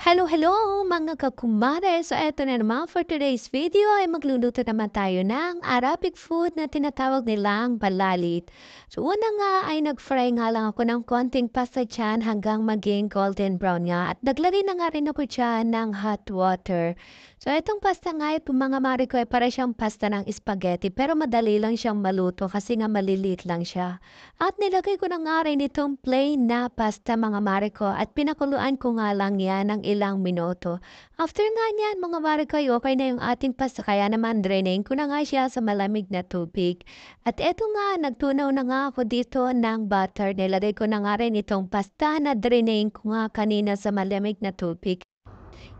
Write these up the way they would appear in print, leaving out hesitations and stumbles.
Hello, hello mga kakumare! So eto na naman for today's video ay magluluto naman tayo ng Arabic food na tinatawag nilang balalit. So una nga ay nag-fry nga lang ako ng konting pasta dyan hanggang maging golden brown nga at naglagay na nga rin ako dyan ng hot water. So itong pasta nga itong mga mare ko ay para siyang pasta ng spaghetti pero madali lang siyang maluto kasi nga maliliit lang siya. At nilagay ko na nga rin itong plain na pasta mga mare ko at pinakuluan ko nga lang yan ng ilang minuto. After nga niyan mga mare ko ay okay na yung ating pasta kaya naman drainain ko na nga siya sa malamig na tubig. At eto nga nagtunaw na nga ako dito ng butter. Nilagay ko na nga rin itong pasta na drainain ko nga kanina sa malamig na tubig.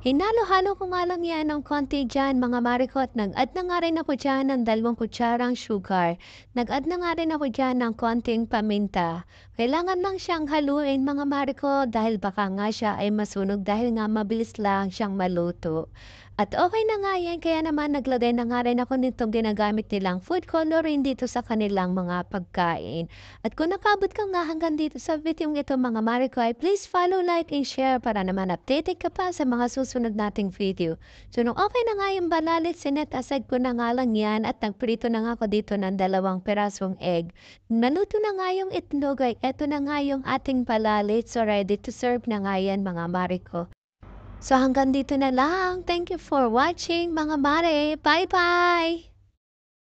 Hinalo-halo ko nga lang yan ng konti dyan mga mare ko at nag-add na nga rin ako dyan ng 2 kutsarang sugar. Nag-add na nga rin ako dyan ng konting paminta. Kailangan lang siyang haluin mga mare ko dahil baka nga siya ay masunog dahil nga mabilis lang siyang maluto. At okay na nga yan kaya naman naglagay na nga rin ako nitong ginagamit nilang food coloring dito sa kanilang mga pagkain. At kung nakabot ka nga hanggang dito sa video ito mga mare ko ay please follow, like, and share para naman updated ka pa sa mga susunod nating video. So nung okay na nga yung balalit, sinet aside ko na nga lang yan at nagprito na nga ako dito ng 2 pirasong egg. Naluto na nga yung itlog ay eto na nga yung ating balalit. So ready to serve na nga yan mga mare ko. So hanggang dito na lang. Thank you for watching mga mare. Bye-bye!